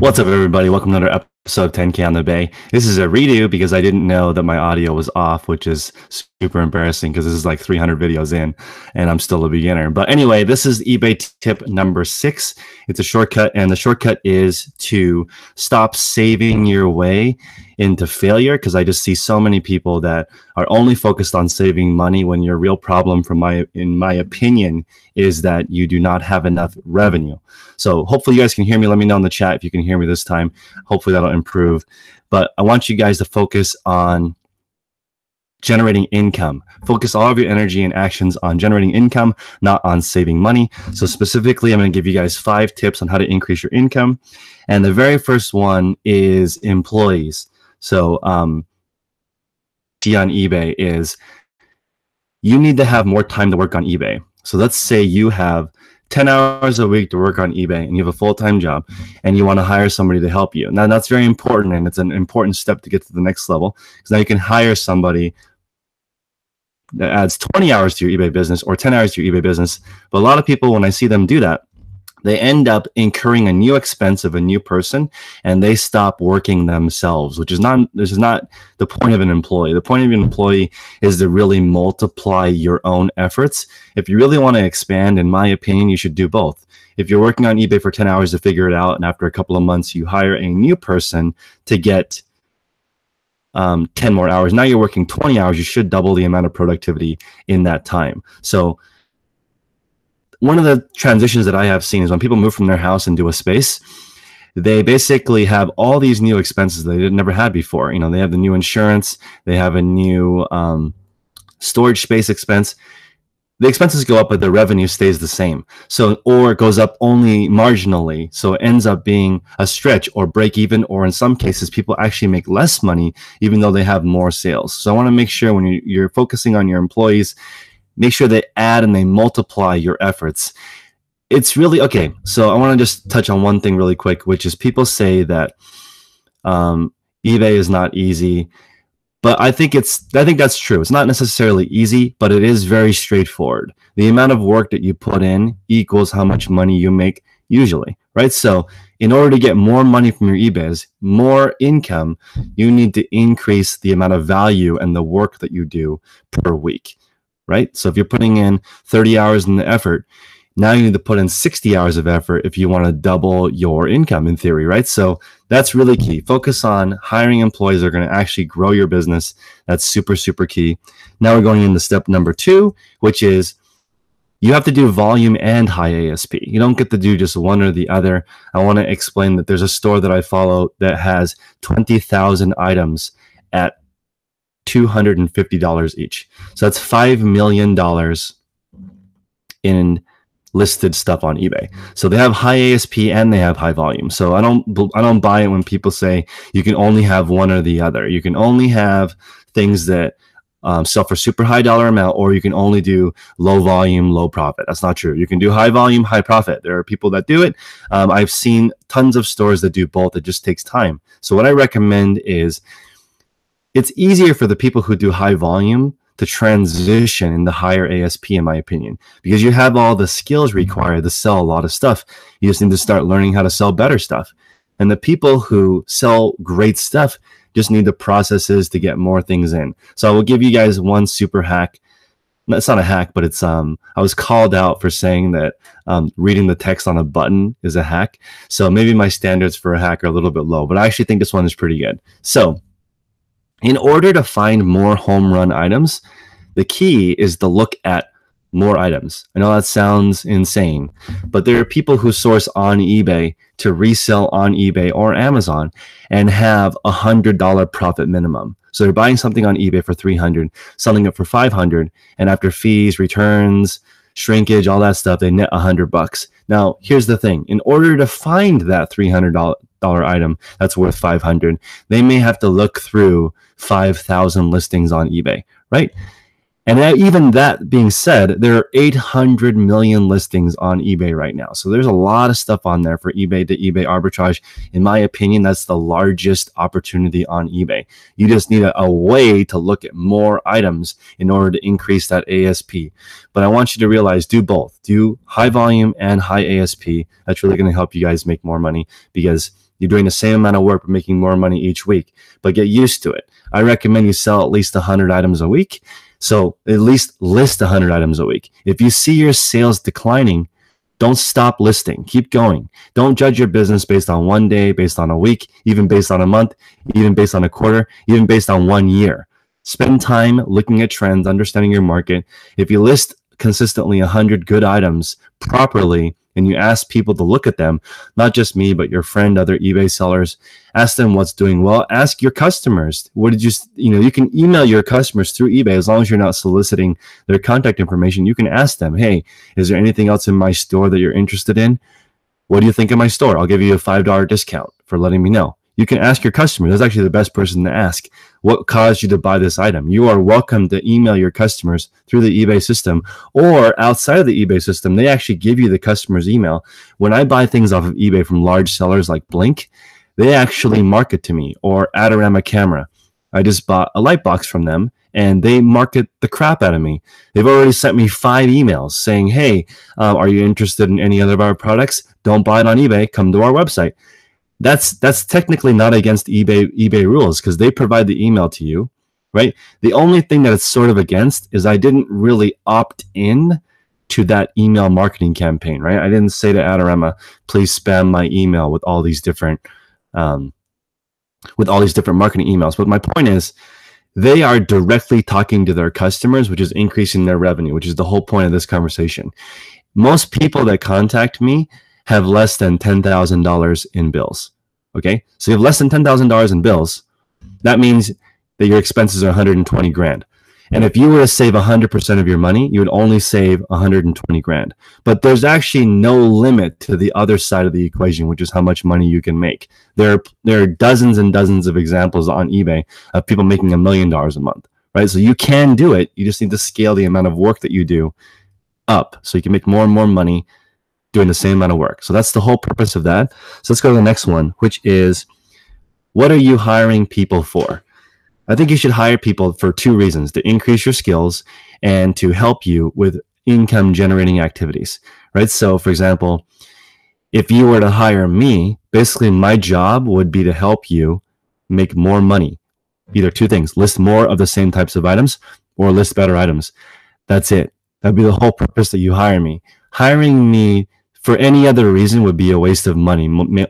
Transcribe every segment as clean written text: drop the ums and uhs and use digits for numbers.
What's up, everybody? Welcome to another episode of 10K on the Bay. This is a redo because I didn't know that my audio was off, which is super embarrassing because this is like 300 videos in and I'm still a beginner. But anyway, this is eBay tip number 6. It's a shortcut, and the shortcut is to stop saving your way into failure, because I just see so many people that are only focused on saving money when your real problem, in my opinion, is that you do not have enough revenue. So hopefully you guys can hear me. Let me know in the chat if you can hear me this time. Hopefully that'll improve. But I want you guys to focus on generating income. Focus all of your energy and actions on generating income, not on saving money. So specifically, I'm going to give you guys 5 tips on how to increase your income. And the very first one is employees. So on eBay is you need to have more time to work on eBay. So let's say you have 10 hours a week to work on eBay and you have a full-time job and you want to hire somebody to help you. Now that's very important, and it's an important step to get to the next level, because now you can hire somebody that adds 20 hours to your eBay business or 10 hours to your eBay business. But a lot of people, when I see them do that, they end up incurring a new expense of a new person, and they stop working themselves, which is not, this is not the point of an employee. The point of an employee is to really multiply your own efforts. If you really want to expand, in my opinion, you should do both. If you're working on eBay for 10 hours to figure it out, and after a couple of months, you hire a new person to get 10 more hours, now you're working 20 hours, you should double the amount of productivity in that time. So one of the transitions that I have seen is when people move from their house into a space, they basically have all these new expenses they never had before. You know, they have the new insurance, they have a new storage space expense. The expenses go up, but the revenue stays the same. So, or it goes up only marginally. So it ends up being a stretch or break even, or in some cases, people actually make less money, even though they have more sales. So I want to make sure when you're focusing on your employees, make sure they add and they multiply your efforts. It's really okay. So I want to just touch on one thing really quick, which is people say that eBay is not easy, but I think that's true. It's not necessarily easy, but it is very straightforward. The amount of work that you put in equals how much money you make usually, right? So in order to get more money from your eBays, more income, you need to increase the amount of value and the work that you do per week. Right? So if you're putting in 30 hours in the effort, now you need to put in 60 hours of effort if you want to double your income in theory, right? So that's really key. Focus on hiring employees that are going to actually grow your business. That's super, super key. Now we're going into step number 2, which is you have to do volume and high ASP. You don't get to do just one or the other. I want to explain that there's a store that I follow that has 20,000 items at $250 each. So that's $5 million in listed stuff on eBay. So they have high ASP and they have high volume. So I don't buy it when people say you can only have one or the other. You can only have things that sell for super high dollar amount, or you can only do low volume, low profit. That's not true. You can do high volume, high profit. There are people that do it. I've seen tons of stores that do both. It just takes time. So what I recommend is it's easier for the people who do high volume to transition in the higher ASP, in my opinion, because you have all the skills required to sell a lot of stuff. You just need to start learning how to sell better stuff. And the people who sell great stuff just need the processes to get more things in. So I will give you guys one super hack. It's not a hack, but it's I was called out for saying that reading the text on a button is a hack. So maybe my standards for a hack are a little bit low, but I actually think this one is pretty good. So in order to find more home run items, the key is to look at more items. I know that sounds insane, but there are people who source on eBay to resell on eBay or Amazon and have $100 profit minimum. So they're buying something on eBay for $300, selling it for $500, and after fees, returns, shrinkage, all that stuff, they net $100. Now, here's the thing. In order to find that $300 item that's worth $500, they may have to look through 5,000 listings on eBay, right? And even that being said, there are 800 million listings on eBay right now. So there's a lot of stuff on there for eBay to eBay arbitrage. In my opinion, that's the largest opportunity on eBay. You just need a way to look at more items in order to increase that ASP. But I want you to realize, do both. Do high volume and high ASP. That's really going to help you guys make more money, because You're doing the same amount of work, but making more money each week, but get used to it. I recommend you sell at least 100 items a week. So at least list 100 items a week. If you see your sales declining, don't stop listing. Keep going. Don't judge your business based on one day, based on a week, even based on a month, even based on a quarter, even based on 1 year. Spend time looking at trends, understanding your market. If you list consistently 100 good items properly, and you ask people to look at them, not just me, but your friend, other eBay sellers, ask them what's doing well. Ask your customers. What did you can email your customers through eBay as long as you're not soliciting their contact information. You can ask them, hey, is there anything else in my store that you're interested in? What do you think of my store? I'll give you a $5 discount for letting me know. You can ask your customer. That's actually the best person to ask. What caused you to buy this item? You are welcome to email your customers through the eBay system, or outside of the eBay system, they actually give you the customer's email. When I buy things off of eBay from large sellers like Blink, they actually market to me, or Adorama Camera. I just bought a light box from them, and they market the crap out of me. They've already sent me 5 emails saying, hey, are you interested in any other of our products? Don't buy it on eBay. Come to our website. That's technically not against eBay rules because they provide the email to you, right? The only thing that it's sort of against is I didn't really opt in to that email marketing campaign, right? I didn't say to Adorama, please spam my email with all these different marketing emails. But my point is, they are directly talking to their customers, which is increasing their revenue, which is the whole point of this conversation. Most people that contact me have less than $10,000 in bills. Okay, so you have less than $10,000 in bills. That means that your expenses are 120 grand. And if you were to save 100% of your money, you would only save 120 grand. But there's actually no limit to the other side of the equation, which is how much money you can make. There are dozens and dozens of examples on eBay of people making $1 million a month, right? So you can do it. You just need to scale the amount of work that you do up so you can make more and more money doing the same amount of work. So that's the whole purpose of that. So let's go to the next one, which is, what are you hiring people for? I think you should hire people for 2 reasons: to increase your skills and to help you with income generating activities, right? So for example, if you were to hire me, basically my job would be to help you make more money. Either 2 things: list more of the same types of items or list better items. That's it. That'd be the whole purpose that you hire me. Hiring me for any other reason would be a waste of money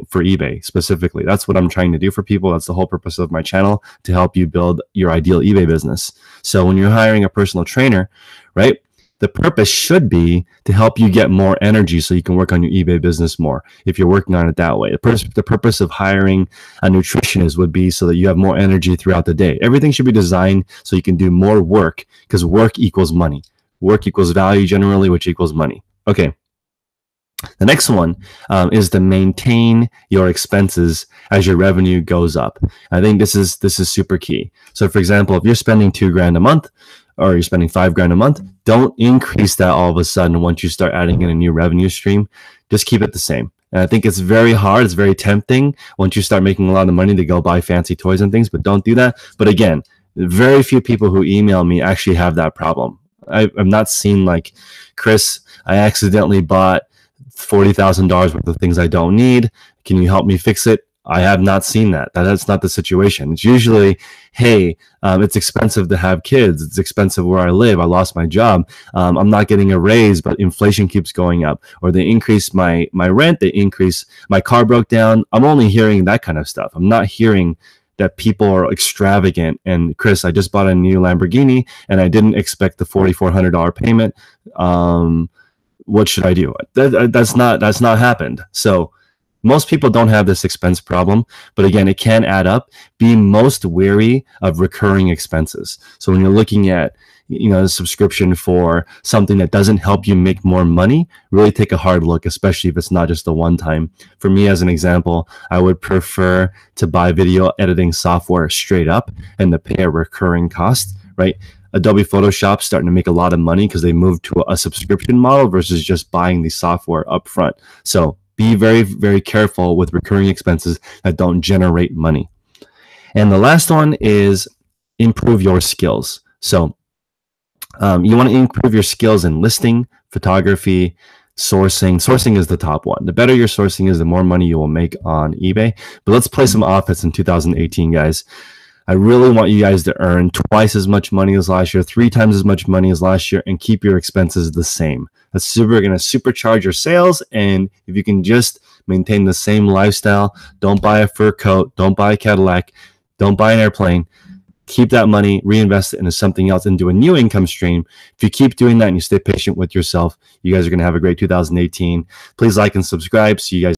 for eBay specifically. That's what I'm trying to do for people. That's the whole purpose of my channel, to help you build your ideal eBay business. So when you're hiring a personal trainer, right, the purpose should be to help you get more energy so you can work on your eBay business more if you're working on it that way. The purpose of hiring a nutritionist would be so that you have more energy throughout the day. Everything should be designed so you can do more work, because work equals money. Work equals value generally, which equals money. Okay. The next one is to maintain your expenses as your revenue goes up. I think this is super key. So for example, if you're spending $2 grand a month, or you're spending $5 grand a month, don't increase that all of a sudden once you start adding in a new revenue stream. Just keep it the same. And I think it's very hard. It's very tempting once you start making a lot of money to go buy fancy toys and things, but don't do that. But again, very few people who email me actually have that problem. I've not seen like, Chris, I accidentally bought $40,000 worth of things I don't need. Can you help me fix it? I have not seen that. That's not the situation. It's usually, hey, it's expensive to have kids. It's expensive where I live. I lost my job. I'm not getting a raise, but inflation keeps going up. Or they increase my rent. They increase, my car broke down. I'm only hearing that kind of stuff. I'm not hearing that people are extravagant. And Chris, I just bought a new Lamborghini and I didn't expect the $4,400 payment. What should I do? That's not happened. So most people don't have this expense problem, but again, it can add up. Be most wary of recurring expenses. So when you're looking at, a subscription for something that doesn't help you make more money, really take a hard look, especially if it's not just a one-time. For me, as an example, I would prefer to buy video editing software straight up and to pay a recurring cost, right? Adobe Photoshop's starting to make a lot of money because they moved to a subscription model versus just buying the software up front. So be very, very careful with recurring expenses that don't generate money. And the last one is improve your skills. So you want to improve your skills in listing, photography, Sourcing is the top one. The better your sourcing is, the more money you will make on eBay. But let's play some offense in 2018, guys. I really want you guys to earn twice as much money as last year, 3 times as much money as last year, and keep your expenses the same. That's going to supercharge your sales. And if you can just maintain the same lifestyle, don't buy a fur coat, don't buy a Cadillac, don't buy an airplane, keep that money, reinvest it into something else, into a new income stream. If you keep doing that and you stay patient with yourself, you guys are going to have a great 2018. Please like and subscribe. See you guys.